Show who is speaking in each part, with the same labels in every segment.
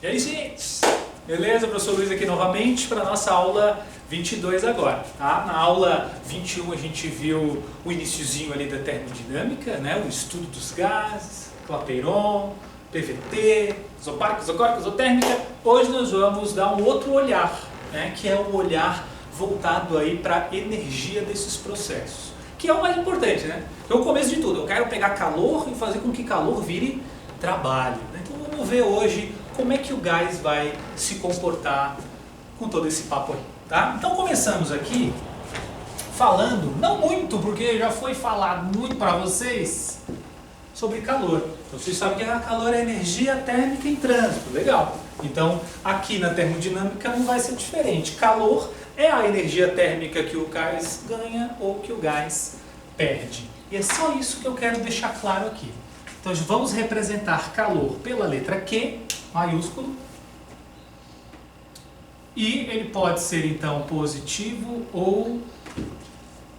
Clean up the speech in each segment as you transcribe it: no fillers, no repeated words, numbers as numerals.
Speaker 1: E aí, gente? Beleza? Professor Luiz aqui novamente para a nossa aula 22 agora, tá? Na aula 21 a gente viu o iniciozinho ali da termodinâmica, né? O estudo dos gases, Clapeyron, PVT, isopáricos, isocóricos, isotérmica. Hoje nós vamos dar um outro olhar, né? Que é um olhar voltado aí para a energia desses processos, que é o mais importante, né? É o começo de tudo. Eu quero pegar calor e fazer com que calor vire trabalho, né? Então vamos ver hoje como é que o gás vai se comportar com todo esse papo aí, tá? Então começamos aqui falando, não muito, porque já foi falado muito para vocês sobre calor. Então, vocês sabem que a calor é energia térmica em trânsito, legal. Então aqui na termodinâmica não vai ser diferente. Calor é a energia térmica que o gás ganha ou que o gás perde. E é só isso que eu quero deixar claro aqui. Então vamos representar calor pela letra Q, maiúsculo, e ele pode ser então positivo ou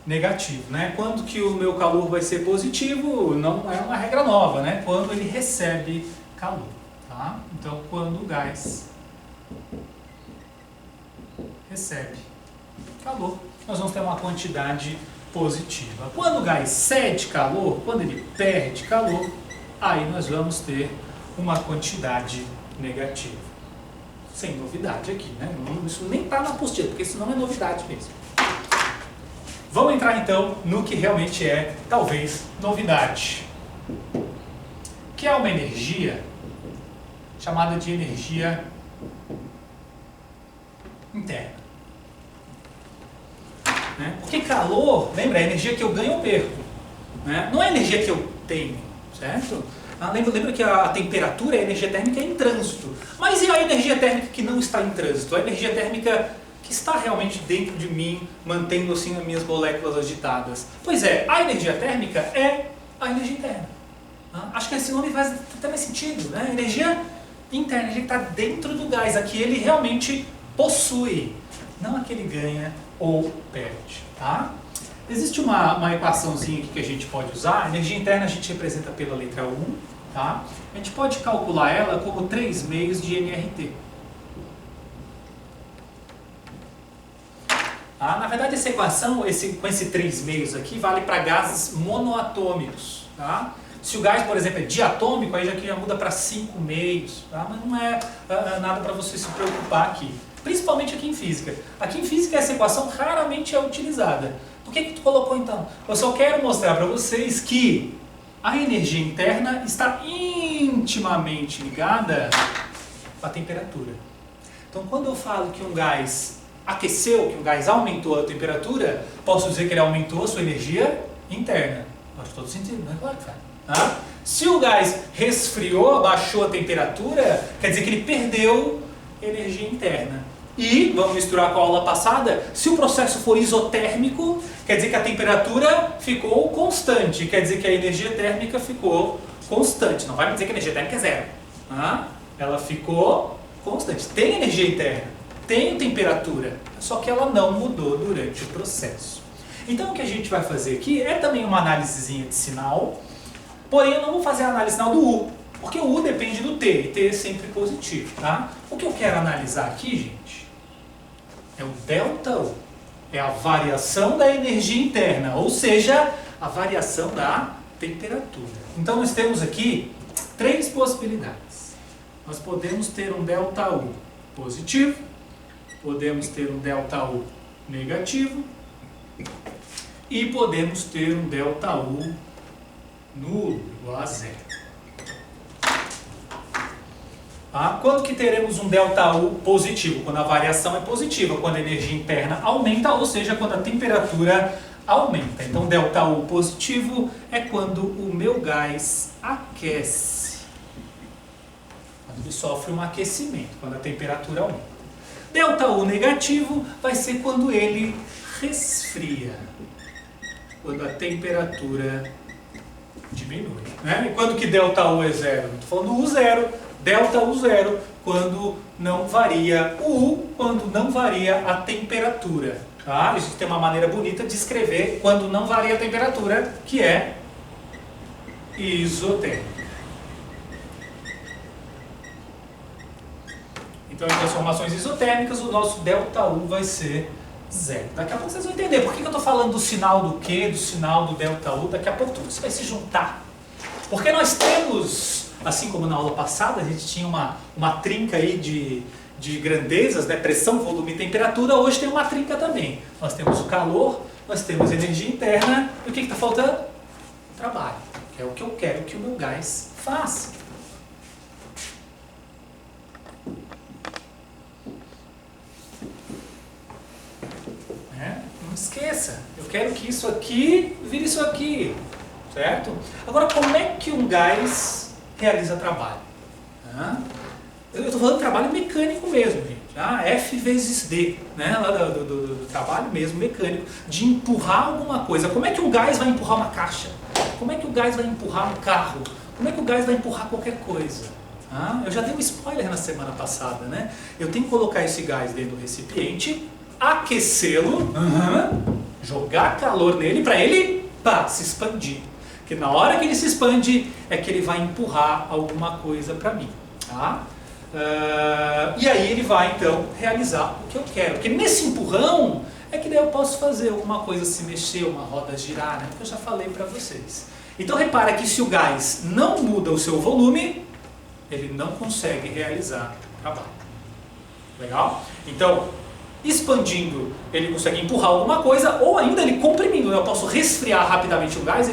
Speaker 1: negativo, né? Quando que o meu calor vai ser positivo não é uma regra nova, né? Quando ele recebe calor, tá? Então quando o gás recebe calor, nós vamos ter uma quantidade positiva. Quando o gás cede calor, quando ele perde calor, aí nós vamos ter uma quantidade negativa. Sem novidade aqui, né? Isso nem está na apostila, porque isso não é novidade mesmo. Vamos entrar então no que realmente é, talvez, novidade. Que é uma energia chamada de energia interna. Né? Porque calor, lembra, é a energia que eu ganho ou perco. Né? Não é a energia que eu tenho, certo? Lembra que a temperatura é a energia térmica em trânsito. Mas e a energia térmica que não está em trânsito? A energia térmica que está realmente dentro de mim, mantendo assim as minhas moléculas agitadas. Pois é, a energia térmica é a energia interna. Acho que esse nome faz até mais sentido, né? Energia interna, a energia que está dentro do gás, a que ele realmente possui, não a que ele ganha ou perde, tá? Existe uma equaçãozinha aqui que a gente pode usar. A energia interna a gente representa pela letra 1, tá? A gente pode calcular ela como 3 meios de nRT. Na verdade, essa equação, com esse 3 meios aqui, vale para gases monoatômicos, tá? Se o gás, por exemplo, é diatômico, aí já muda para 5 meios, tá? Mas não é nada para você se preocupar aqui. Principalmente aqui em física. Aqui em física essa equação raramente é utilizada. Por que tu colocou então? Eu só quero mostrar para vocês que a energia interna está intimamente ligada à temperatura. Então quando eu falo que um gás aqueceu, que um gás aumentou a temperatura, posso dizer que ele aumentou a sua energia interna. Faz todo sentido, não é claro que faz. Se o gás resfriou, abaixou a temperatura, quer dizer que ele perdeu energia interna. E, vamos misturar com a aula passada, se o processo for isotérmico, quer dizer que a temperatura ficou constante, quer dizer que a energia térmica ficou constante. Não vai me dizer que a energia térmica é zero. Ela ficou constante. Tem energia interna, tem temperatura, só que ela não mudou durante o processo. Então o que a gente vai fazer aqui é também uma análisezinha de sinal, porém eu não vou fazer a análise sinal do U, porque o U depende do T, e T é sempre positivo, tá? O que eu quero analisar aqui, gente, é o ΔU, é a variação da energia interna, ou seja, a variação da temperatura. Então nós temos aqui 3 possibilidades. Nós podemos ter um ΔU positivo, podemos ter um ΔU negativo e podemos ter um ΔU nulo, igual a zero. Quando que teremos um ΔU positivo? Quando a variação é positiva, quando a energia interna aumenta, ou seja, quando a temperatura aumenta. Então, ΔU positivo é quando o meu gás aquece. Quando ele sofre um aquecimento, quando a temperatura aumenta. ΔU negativo vai ser quando ele resfria, quando a temperatura diminui. Né? E quando que ΔU é zero? Estou falando U zero. ΔU zero, quando não varia o U, quando não varia a temperatura. Tá? A gente tem uma maneira bonita de escrever quando não varia a temperatura, que é isotérmica. Então, em transformações isotérmicas, o nosso ΔU vai ser 0. Daqui a pouco vocês vão entender por que eu estou falando do sinal do Q, do sinal do ΔU. Daqui a pouco tudo isso vai se juntar. Porque nós temos, assim como na aula passada, a gente tinha uma trinca aí de grandezas, né? Pressão, volume e temperatura. Hoje tem uma trinca também. Nós temos o calor, nós temos energia interna. E o que está faltando? Trabalho. Que é o que eu quero que o meu gás faça. Não esqueça, eu quero que isso aqui vire isso aqui, certo? Agora, como é que um gás realiza trabalho? Eu estou falando de trabalho mecânico mesmo, gente. F vezes D, né? Lá do trabalho mesmo, mecânico, de empurrar alguma coisa. Como é que um gás vai empurrar uma caixa? Como é que o gás vai empurrar um carro? Como é que o gás vai empurrar qualquer coisa? Eu já dei um spoiler na semana passada, né? Eu tenho que colocar esse gás dentro do recipiente, aquecê-lo, jogar calor nele para ele se expandir. Porque na hora que ele se expande é que ele vai empurrar alguma coisa para mim. Tá? E aí ele vai então realizar o que eu quero. Porque nesse empurrão é que daí eu posso fazer alguma coisa se mexer, uma roda girar, né? Porque eu já falei para vocês. Então repara que se o gás não muda o seu volume, ele não consegue realizar trabalho. Legal? Então, expandindo, ele consegue empurrar alguma coisa, ou ainda ele comprimindo. Eu posso resfriar rapidamente o gás,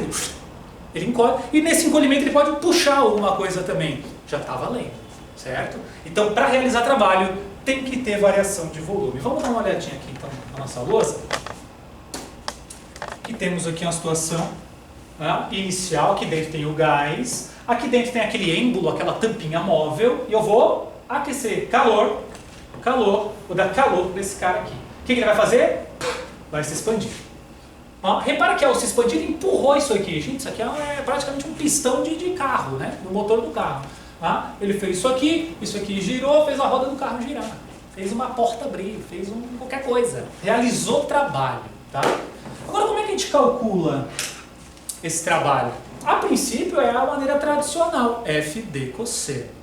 Speaker 1: ele encolhe, e nesse encolhimento ele pode puxar alguma coisa também. Já está valendo, certo? Então, para realizar trabalho, tem que ter variação de volume. Vamos dar uma olhadinha aqui então na nossa lousa. Aqui temos aqui uma situação inicial, aqui dentro tem o gás, aqui dentro tem aquele êmbolo, aquela tampinha móvel, e eu vou aquecer calor, vou dar calor nesse cara aqui. O que ele vai fazer? Vai se expandir. Repara que ao se expandir ele empurrou isso aqui. Gente, isso aqui é praticamente um pistão de carro, né? Do motor do carro. Ele fez isso aqui girou, fez a roda do carro girar. Fez uma porta abrir, fez qualquer coisa. Realizou trabalho. Tá? Agora, como é que a gente calcula esse trabalho? A princípio é a maneira tradicional, FD cosseno.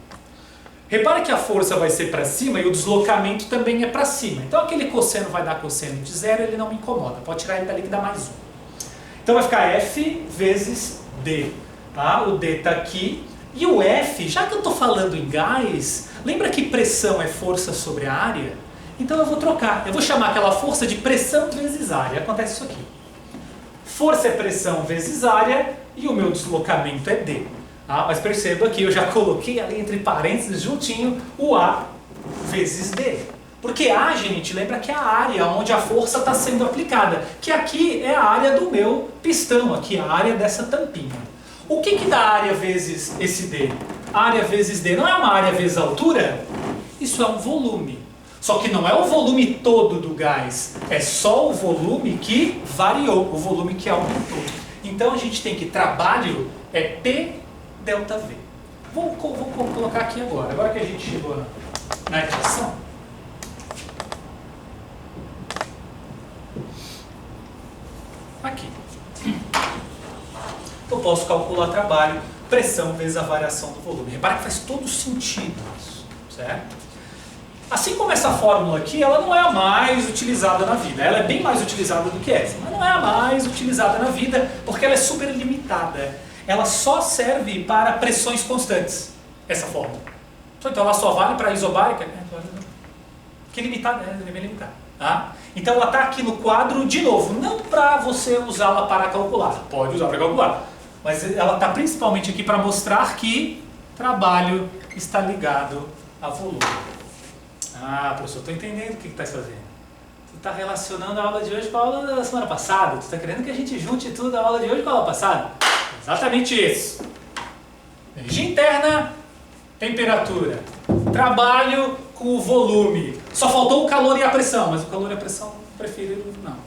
Speaker 1: Repara que a força vai ser para cima e o deslocamento também é para cima. Então aquele cosseno vai dar cosseno de 0, ele não me incomoda. Pode tirar ele dali que dá mais 1. Então vai ficar F vezes D. Tá? O D está aqui. E o F, já que eu estou falando em gás, lembra que pressão é força sobre a área? Então eu vou trocar. Eu vou chamar aquela força de pressão vezes área. Acontece isso aqui. Força é pressão vezes área e o meu deslocamento é D. Mas perceba que eu já coloquei ali entre parênteses juntinho o A vezes D. Porque A, gente, lembra que é a área onde a força está sendo aplicada. Que aqui é a área do meu pistão, aqui a área dessa tampinha. O que dá área vezes esse D? Área vezes D não é uma área vezes altura? Isso é um volume. Só que não é o volume todo do gás, é só o volume que variou, o volume que aumentou. Então a gente tem que trabalho é P ΔV. Vou colocar aqui agora que a gente chegou na equação. Aqui. Eu posso calcular trabalho, pressão vezes a variação do volume. Repara que faz todo sentido isso, certo? Assim como essa fórmula aqui, ela não é a mais utilizada na vida. Ela é bem mais utilizada do que essa, mas não é a mais utilizada na vida porque ela é super limitada. Ela só serve para pressões constantes, essa fórmula. Então ela só vale para isobárica, que limitada, é bem limitada. Tá? Então ela está aqui no quadro, de novo, não para você usá-la para calcular, pode usar para calcular, mas ela está principalmente aqui para mostrar que trabalho está ligado a volume. Professor, estou entendendo o que está fazendo. Você está relacionando a aula de hoje com a aula da semana passada, você está querendo que a gente junte tudo a aula de hoje com a aula passada? Exatamente isso. Energia interna, temperatura. Trabalho com o volume. Só faltou o calor e a pressão, mas o calor e a pressão preferiram não.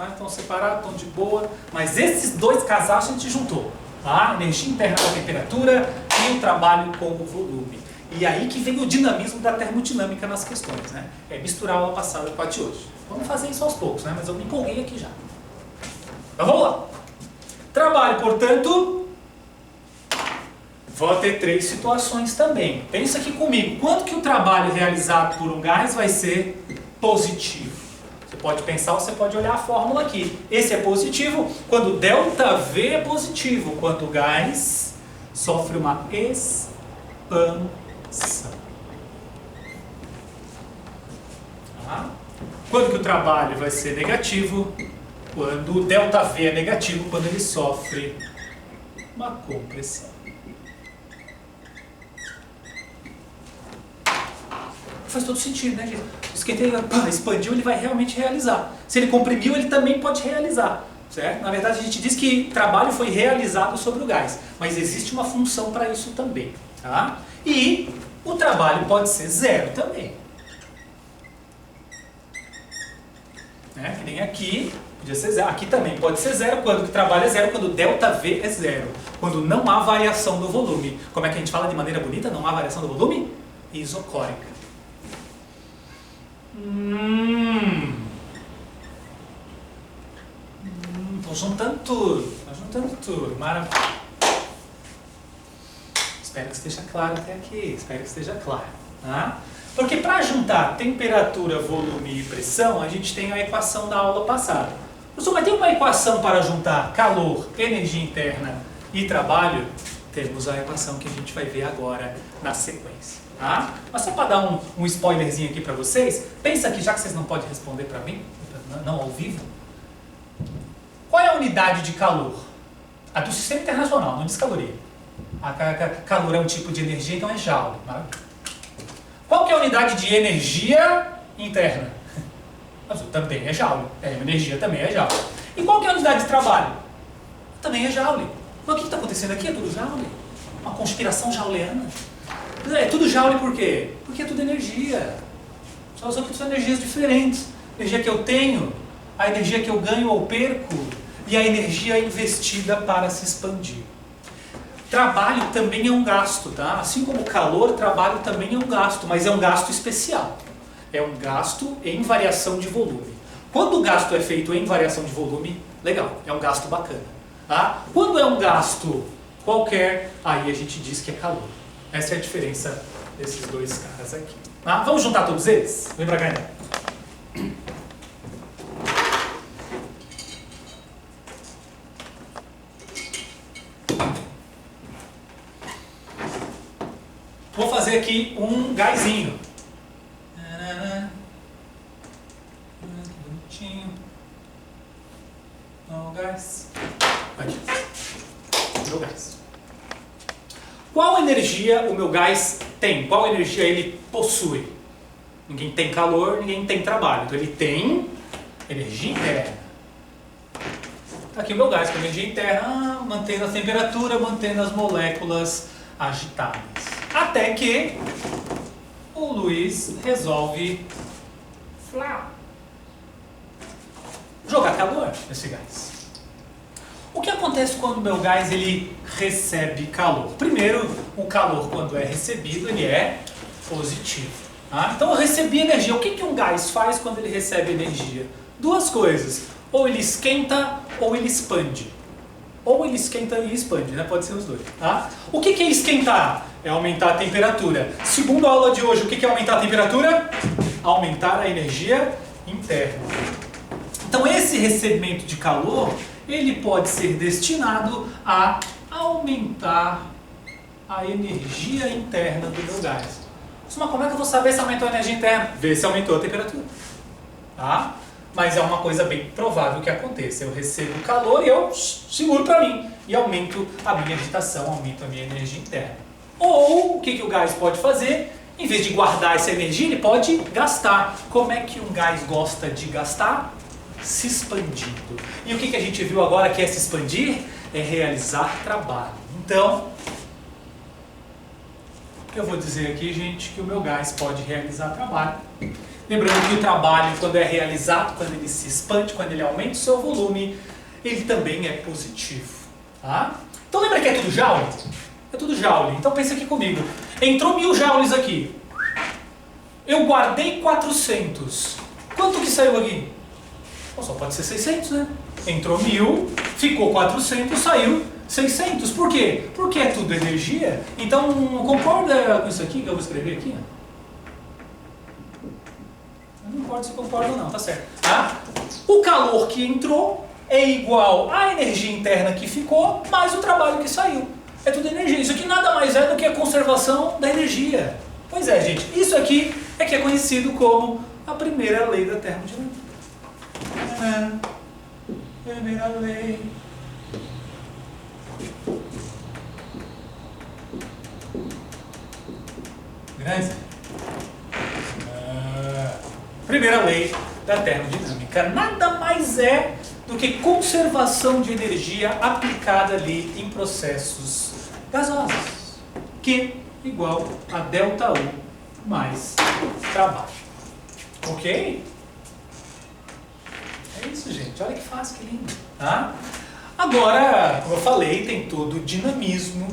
Speaker 1: Estão separados, estão de boa. Mas esses dois casais a gente juntou. Tá? Energia interna com a temperatura e o trabalho com o volume. E aí que vem o dinamismo da termodinâmica nas questões. Né? É misturar a aula passada com a de hoje. Vamos fazer isso aos poucos, né? Mas eu me empolguei aqui já. Então vamos lá. Trabalho, portanto, Vou ter 3 situações também. Pensa aqui comigo, quanto que o trabalho realizado por um gás vai ser positivo? Você pode pensar ou você pode olhar a fórmula aqui. Esse é positivo quando ΔV é positivo, quando o gás sofre uma expansão. Tá? Quando que o trabalho vai ser negativo? Quando o ΔV é negativo, quando ele sofre uma compressão. Faz todo sentido, né, gente? Esquentei, expandiu, ele vai realmente realizar. Se ele comprimiu, ele também pode realizar. Certo? Na verdade, a gente diz que trabalho foi realizado sobre o gás, mas existe uma função para isso também. Tá? E o trabalho pode ser zero também. Né? Que nem aqui, podia ser zero. Aqui também pode ser zero, quando o trabalho é zero, quando o ΔV é zero. Quando não há variação do volume. Como é que a gente fala de maneira bonita? Não há variação do volume? Isocórica. Tô juntando tudo. Maravilha. Espero que esteja claro até aqui. Espero que esteja claro. Tá? Porque para juntar temperatura, volume e pressão, a gente tem a equação da aula passada. Professor, mas tem uma equação para juntar calor, energia interna e trabalho? Temos a equação que a gente vai ver agora na sequência. Tá? Mas só para dar um spoilerzinho aqui para vocês, pensa aqui, já que vocês não podem responder para mim, não ao vivo, qual é a unidade de calor? A do sistema internacional, não diz caloria. Calor é um tipo de energia, então é joule. Qual que é a unidade de energia interna? Também é joule. Energia também é joule. E qual que é a unidade de trabalho? Também é joule. Mas o que está acontecendo aqui? É tudo joule. Uma conspiração jauleana. É tudo joule por quê? Porque é tudo energia. Só que são energias diferentes. A energia que eu tenho, a energia que eu ganho ou perco e a energia investida para se expandir. Trabalho também é um gasto, tá? Assim como calor, trabalho também é um gasto, mas é um gasto especial. É um gasto em variação de volume. Quando o gasto é feito em variação de volume, legal, é um gasto bacana. Tá? Quando é um gasto qualquer, aí a gente diz que é calor. Essa é a diferença desses dois caras aqui. Tá? Vamos juntar todos eles? Vem pra cá então. Vou fazer aqui um gásinho. Bonitinho. Ó, o gás. Aqui. Meu gás. Qual energia o meu gás tem? Qual energia ele possui? Ninguém tem calor, ninguém tem trabalho. Então ele tem energia interna. Está aqui o meu gás com energia interna, mantendo a temperatura, mantendo as moléculas agitadas. Até que o Luiz resolve jogar calor nesse gás. O que acontece quando o meu gás ele recebe calor? Primeiro, o calor quando é recebido ele é positivo. Tá? Então eu recebi energia. O que um gás faz quando ele recebe energia? Duas coisas. Ou ele esquenta ou ele expande. Ou ele esquenta e expande, né? Pode ser os dois. Tá? O que é esquentar? É aumentar a temperatura. Segundo a aula de hoje, o que é aumentar a temperatura? Aumentar a energia interna. Então esse recebimento de calor, ele pode ser destinado a aumentar a energia interna do meu gás. Mas como é que eu vou saber se aumentou a energia interna? Ver se aumentou a temperatura. Tá? Mas é uma coisa bem provável que aconteça. Eu recebo calor e eu seguro para mim. E aumento a minha agitação, aumento a minha energia interna. Ou, o que o gás pode fazer? Em vez de guardar essa energia, ele pode gastar. Como é que um gás gosta de gastar? Se expandindo. E o que a gente viu agora que é se expandir? É realizar trabalho. Então, eu vou dizer aqui, gente, que o meu gás pode realizar trabalho. Lembrando que o trabalho, quando é realizado, quando ele se expande, quando ele aumenta o seu volume, ele também é positivo. Tá? Então lembra que é tudo joule? É tudo joule. Então pensa aqui comigo. Entrou 1000 joules aqui. Eu guardei 400. Quanto que saiu aqui? Só pode ser 600, né? Entrou 1000, ficou 400, saiu 600. Por quê? Porque é tudo energia. Então, concorda com isso aqui que eu vou escrever aqui? Eu não importa se concorda ou não, tá certo. Tá? O calor que entrou é igual à energia interna que ficou, mais o trabalho que saiu. É tudo energia. Isso aqui nada mais é do que a conservação da energia. Pois é, gente. Isso aqui é que é conhecido como a primeira lei da termodinâmica. Primeira lei. Grande. Primeira lei da termodinâmica. Nada mais é do que conservação de energia aplicada ali em processos gasosos. Q igual a ΔU mais trabalho. Ok? É isso, gente. Olha que fácil, que lindo. Tá? Agora, como eu falei, tem todo o dinamismo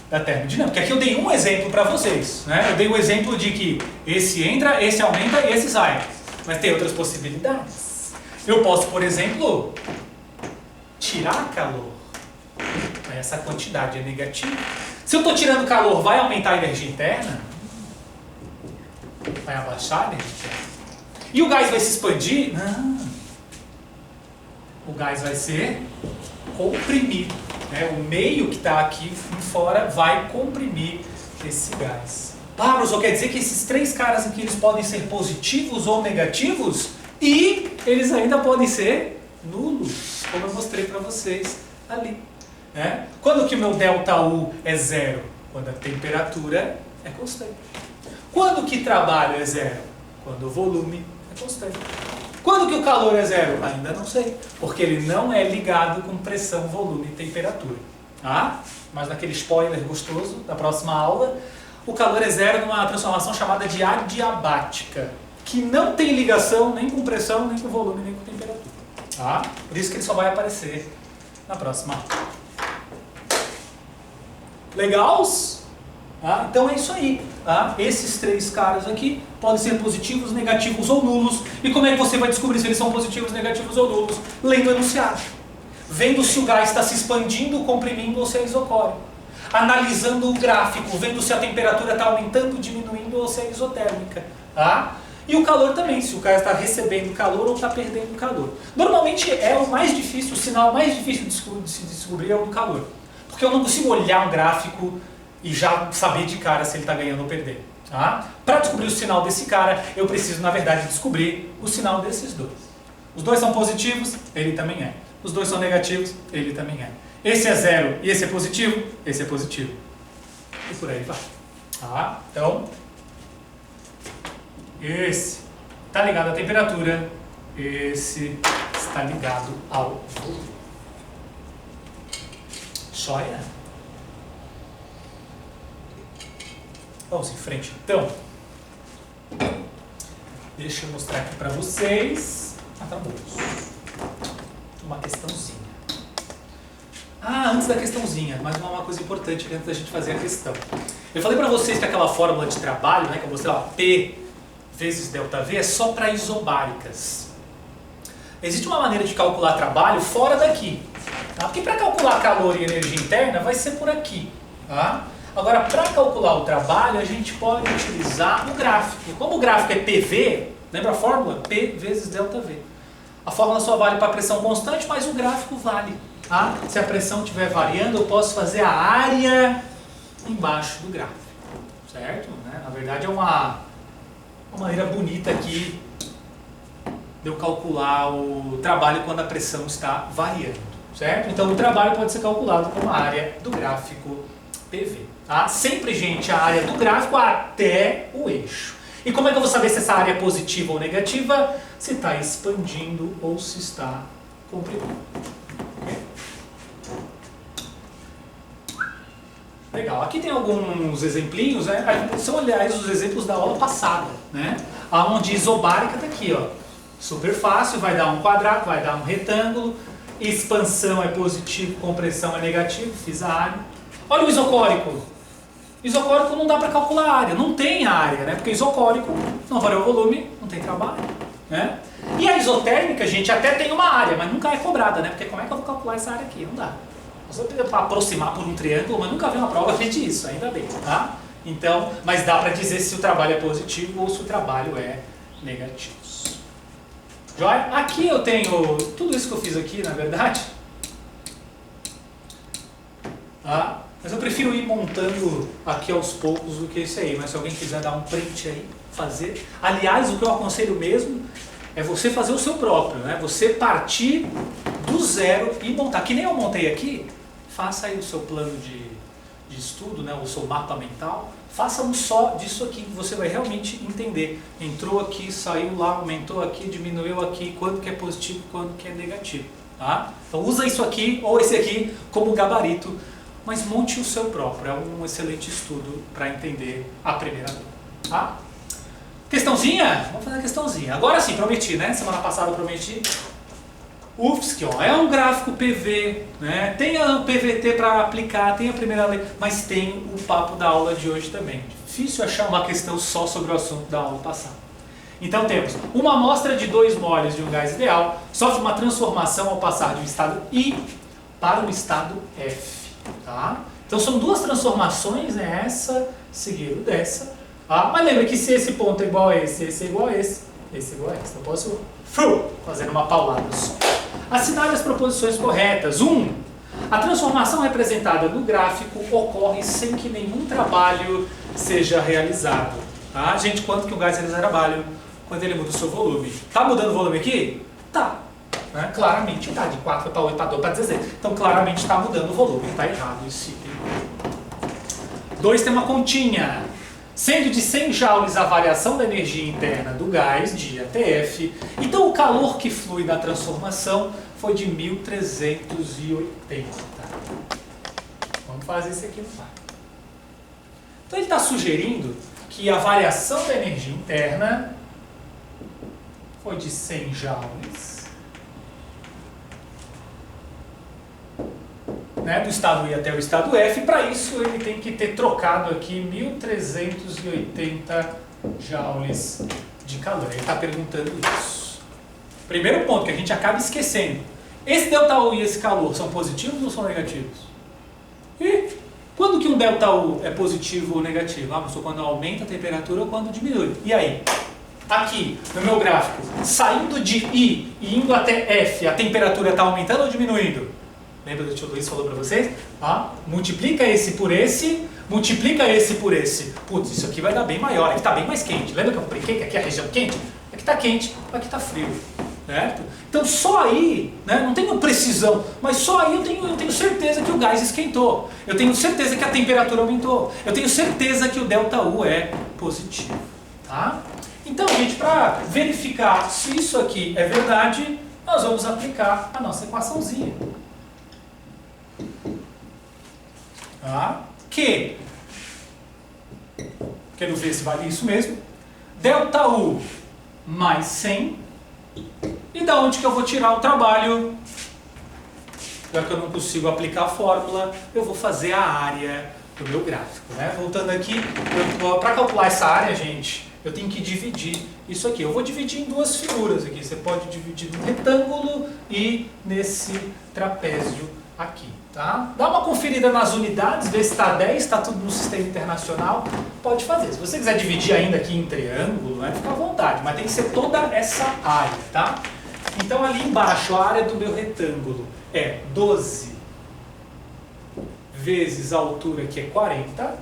Speaker 1: da termodinâmica. Aqui eu dei um exemplo para vocês. Né? Eu dei o exemplo de que esse entra, esse aumenta e esse sai. Mas tem outras possibilidades. Eu posso, por exemplo, tirar calor. Essa quantidade é negativa. Se eu estou tirando calor, vai aumentar a energia interna? Vai abaixar a energia interna? E o gás vai se expandir? Não. O gás vai ser comprimido. Né? O meio que está aqui fora vai comprimir esse gás. Ah, professor, quer dizer que esses três caras aqui eles podem ser positivos ou negativos? E eles ainda podem ser nulos, como eu mostrei para vocês ali. Né? Quando que o meu ΔU é zero? Quando a temperatura é constante. Quando que trabalho é zero? Quando o volume é constante. Quando que o calor é zero? Ainda não sei, porque ele não é ligado com pressão, volume e temperatura. Tá? Mas naquele spoiler gostoso da próxima aula, o calor é zero numa transformação chamada de adiabática, que não tem ligação nem com pressão, nem com volume, nem com temperatura. Tá? Por isso que ele só vai aparecer na próxima aula. Legals? Tá? Então é isso aí. Tá? Esses três caras aqui podem ser positivos, negativos ou nulos. E como é que você vai descobrir se eles são positivos, negativos ou nulos? Lendo o enunciado. Vendo se o gás está se expandindo, comprimindo ou se é isocórico. Analisando o gráfico, vendo se a temperatura está aumentando, diminuindo ou se é isotérmica. Tá? E o calor também, se o gás está recebendo calor ou está perdendo calor. Normalmente é o mais difícil, o sinal mais difícil de se descobrir é o do calor. Porque eu não consigo olhar um gráfico e já saber de cara se ele está ganhando ou perdendo. Tá? Para descobrir o sinal desse cara, eu preciso, na verdade, descobrir o sinal desses dois. Os dois são positivos, ele também é. Os dois são negativos, ele também é. Esse é zero e esse é positivo, esse é positivo. E por aí vai. Tá? Então, esse está ligado à temperatura, esse está ligado ao volume. Joia? Vamos em frente então. Deixa eu mostrar aqui para vocês. Tá bom. Uma questãozinha. Antes da questãozinha, mais uma coisa importante antes da gente fazer a questão. Eu falei para vocês que aquela fórmula de trabalho, né, que eu mostrei, ó, P vezes ΔV, é só para isobáricas. Existe uma maneira de calcular trabalho fora daqui. Tá? Porque para calcular calor e energia interna vai ser por aqui. Tá? Agora, para calcular o trabalho, a gente pode utilizar o gráfico. Como o gráfico é PV, lembra a fórmula? P vezes ΔV. A fórmula só vale para pressão constante, mas o gráfico vale. Tá? Se a pressão estiver variando, eu posso fazer a área embaixo do gráfico. Certo? Né? Na verdade, é uma maneira bonita aqui de eu calcular o trabalho quando a pressão está variando. Certo? Então, o trabalho pode ser calculado como a área do gráfico PV. Tá? Sempre, gente, a área do gráfico até o eixo. E como é que eu vou saber se essa área é positiva ou negativa? Se está expandindo ou se está comprimindo. Legal. Aqui tem alguns exemplinhos, né? São, aliás, os exemplos da aula passada, né? Onde isobárica está aqui, ó. Super fácil, vai dar um quadrado, vai dar um retângulo. Expansão é positivo, compressão é negativo, fiz a área. Olha o isocórico. Isocórico não dá para calcular a área, não tem área, né? Porque isocórico não varia o volume, não tem trabalho, né? E a isotérmica, gente, até tem uma área, mas nunca é cobrada, né? Porque como é que eu vou calcular essa área aqui? Não dá. Você precisa aproximar por um triângulo, mas nunca vi uma prova que pede isso, ainda bem, tá? Então, mas dá para dizer se o trabalho é positivo ou se o trabalho é negativo. Joia? Aqui eu tenho tudo isso que eu fiz aqui, na verdade. Tá? Mas eu prefiro ir montando aqui aos poucos do que isso aí. Mas se alguém quiser dar um print aí, fazer. Aliás, o que eu aconselho mesmo é você fazer o seu próprio, né? Você partir do zero e montar. Que nem eu montei aqui, faça aí o seu plano de estudo, né? O seu mapa mental. Faça um só disso aqui, que você vai realmente entender. Entrou aqui, saiu lá, aumentou aqui, diminuiu aqui, quando que é positivo, quando que é negativo. Tá? Então usa isso aqui ou esse aqui como gabarito, mas monte o seu próprio. É um excelente estudo para entender a primeira dor. Tá? Questãozinha? Vamos fazer a questãozinha. Agora sim, prometi, né? Semana passada eu prometi. UFSC, ó, é um gráfico PV, né? Tem a PVT para aplicar, tem a primeira lei, mas tem o papo da aula de hoje também. Difícil achar uma questão só sobre o assunto da aula passada. Então temos uma amostra de 2 moles de um gás ideal sofre uma transformação ao passar de um estado I para um estado F. Tá? Então são 2 transformações, né? Essa seguida dessa. Tá? Mas lembra que se esse ponto é igual a esse é igual a esse é igual a esse. Então posso fazer uma paulada só. Assinale as proposições corretas. 1. A transformação representada no gráfico ocorre sem que nenhum trabalho seja realizado. Tá? Gente, quanto que o gás realiza trabalho? Quando ele muda o seu volume. Está mudando o volume aqui? Tá. Né? Claramente está. De 4 para 8 para 2 para 16. Então claramente está mudando o volume. Está errado esse item. 2 tem uma continha. Sendo de 100 joules a variação da energia interna do gás, de ATF, então o calor que flui da transformação foi de 1380. Vamos fazer isso aqui no par. Então ele está sugerindo que a variação da energia interna foi de 100 joules, né, do estado I até o estado F. Para isso ele tem que ter trocado aqui 1380 joules de calor. Ele está perguntando isso. Primeiro ponto que a gente acaba esquecendo. Esse ΔU e esse calor são positivos ou são negativos? E quando que um ΔU é positivo ou negativo? Professor, quando aumenta a temperatura ou quando diminui. E aí? Aqui, no meu gráfico, saindo de I e indo até F, a temperatura está aumentando ou diminuindo? Lembra do que o tio Luiz falou para vocês? Multiplica esse por esse, multiplica esse por esse. Putz, isso aqui vai dar bem maior, aqui está bem mais quente. Lembra que eu brinquei que aqui é a região quente? Aqui está quente, aqui está frio. Certo? Então só aí, né, não tenho precisão, mas só aí eu tenho certeza que o gás esquentou. Eu tenho certeza que a temperatura aumentou. Eu tenho certeza que o ΔU é positivo. Tá? Então, gente, para verificar se isso aqui é verdade, nós vamos aplicar a nossa equaçãozinha. Tá? Quero ver se vale isso mesmo. ΔU mais 100. E da onde que eu vou tirar o trabalho? Já que eu não consigo aplicar a fórmula, eu vou fazer a área do meu gráfico. Né? Voltando aqui, para calcular essa área, gente, eu tenho que dividir isso aqui. Eu vou dividir em 2 figuras aqui. Você pode dividir no retângulo e nesse trapézio aqui. Tá? Dá uma conferida nas unidades, vê se está 10, está tudo no sistema internacional. Pode fazer. Se você quiser dividir ainda aqui em triângulo, né, fica à vontade, mas tem que ser toda essa área. Tá? Então ali embaixo, a área do meu retângulo é 12 vezes a altura, que é 40.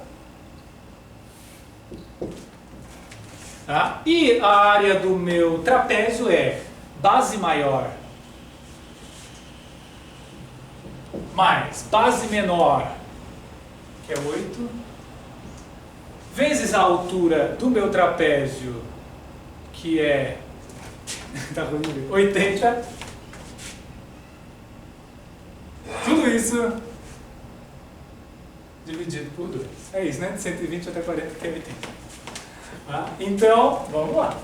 Speaker 1: Tá? E a área do meu trapézio é base maior mais base menor, que é 8, vezes a altura do meu trapézio, que é 80. Tudo isso dividido por 2. É isso, né? De 120 até 40, que é 80. Tá? Então, vamos lá.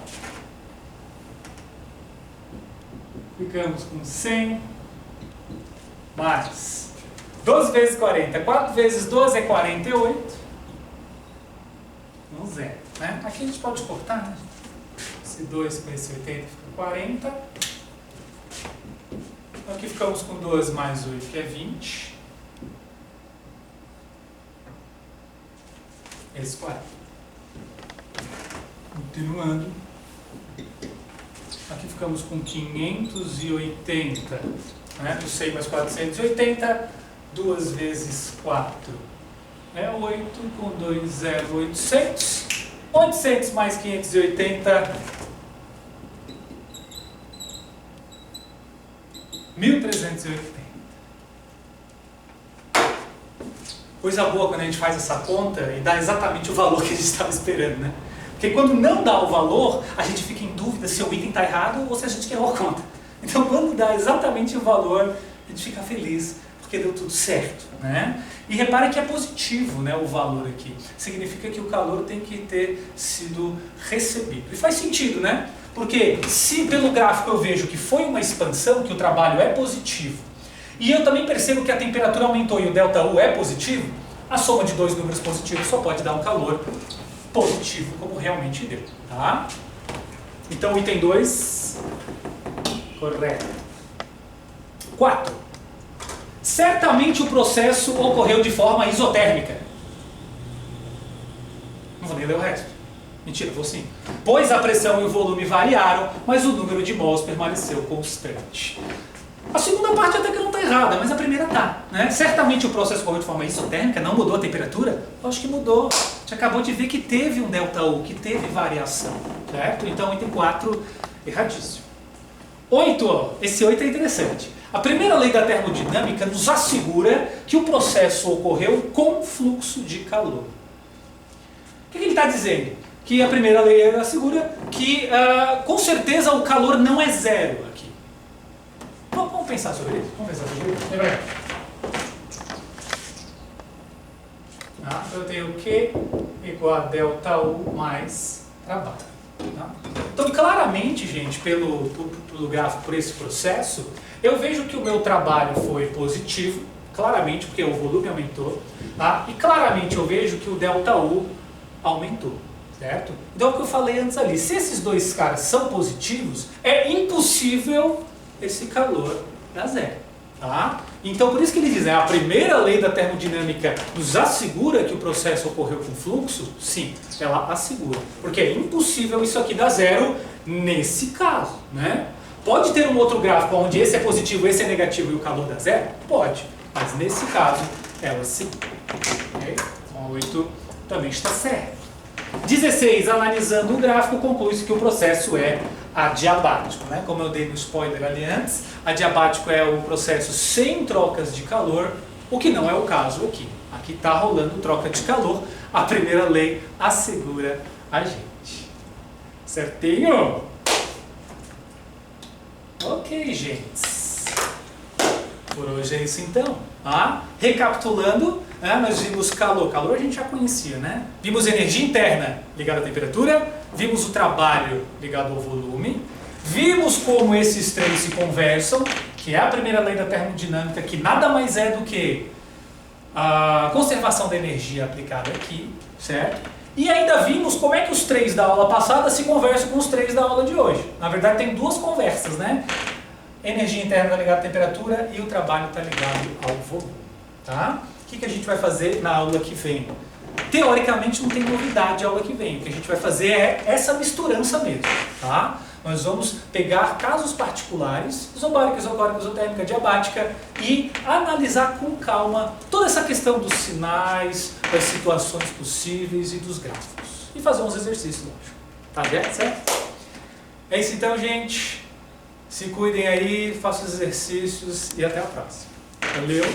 Speaker 1: Ficamos com 100 mais 12 vezes 40. 4 vezes 12 é 48. Então, 0. Né? Aqui a gente pode cortar, né? Esse 2 com esse 80 fica 40. Aqui ficamos com 12 mais 8, que é 20. vezes 40. Continuando. Aqui ficamos com 580. Né? Eu sei mais 480. 2 vezes 4 é 8. Com 2, 0, 800. 800 mais 580. 1.380. Coisa boa quando a gente faz essa conta e dá exatamente o valor que a gente estava esperando, né? Porque quando não dá o valor, a gente fica em dúvida se o item está errado ou se a gente errou a conta. Então quando dá exatamente o valor, a gente fica feliz, porque deu tudo certo, né? E repare que é positivo, né, o valor aqui. Significa que o calor tem que ter sido recebido. E faz sentido, né? Porque se pelo gráfico eu vejo que foi uma expansão, que o trabalho é positivo, e eu também percebo que a temperatura aumentou e o ΔU é positivo, a soma de dois números positivos só pode dar um calor positivo, como realmente deu. Tá? Então, o item 2, correto. 4. Certamente o processo ocorreu de forma isotérmica. Não vou nem ler o resto. Mentira, vou sim. Pois a pressão e o volume variaram, mas o número de mols permaneceu constante. A segunda parte até que não está errada, mas a primeira está. Né? Certamente o processo ocorreu de forma isotérmica, não mudou a temperatura? Eu acho que mudou. A gente acabou de ver que teve um ΔU, que teve variação. Certo? Então, item 4, erradíssimo. 8, esse 8 é interessante. A primeira lei da termodinâmica nos assegura que o processo ocorreu com fluxo de calor. O que ele está dizendo? Que a primeira lei assegura que, com certeza, o calor não é zero aqui. Vamos pensar sobre isso. Lembra? Eu tenho Q igual a ΔU mais trabalho. Tá? Então, claramente, gente, pelo gráfico, por esse processo, eu vejo que o meu trabalho foi positivo, claramente, porque o volume aumentou, tá? E claramente eu vejo que o ΔU aumentou, certo? Então, é o que eu falei antes ali, se esses dois caras são positivos, é impossível esse calor dar zero. Tá? Então, por isso que ele diz, a primeira lei da termodinâmica nos assegura que o processo ocorreu com fluxo? Sim, ela assegura. Porque é impossível isso aqui dar zero nesse caso. Né? Pode ter um outro gráfico onde esse é positivo, esse é negativo e o calor dá zero? Pode. Mas nesse caso, ela sim. Okay? Então, 8 também está certo. 16. Analisando o gráfico, conclui-se que o processo é adiabático. Né? Como eu dei no spoiler ali antes, adiabático é o processo sem trocas de calor, o que não é o caso aqui. Aqui está rolando troca de calor, a primeira lei assegura a gente. Certinho? Ok, gente. Por hoje é isso então. Recapitulando, nós vimos calor. Calor a gente já conhecia, né? Vimos energia interna ligada à temperatura, vimos o trabalho ligado ao volume, vimos como esses três se conversam, que é a primeira lei da termodinâmica, que nada mais é do que a conservação da energia aplicada aqui, certo? E ainda vimos como é que os três da aula passada se conversam com os três da aula de hoje. Na verdade tem duas conversas, né? Energia interna está ligada à temperatura e o trabalho está ligado ao volume. Tá? O que a gente vai fazer na aula que vem? Teoricamente não tem novidade a aula que vem. O que a gente vai fazer é essa misturança mesmo. Tá? Nós vamos pegar casos particulares, isobárica, isocórica, isotérmica, adiabática, e analisar com calma toda essa questão dos sinais, das situações possíveis e dos gráficos. E fazer uns exercícios, lógico. Tá certo? É isso então, gente. Se cuidem aí, façam os exercícios e até a próxima. Valeu!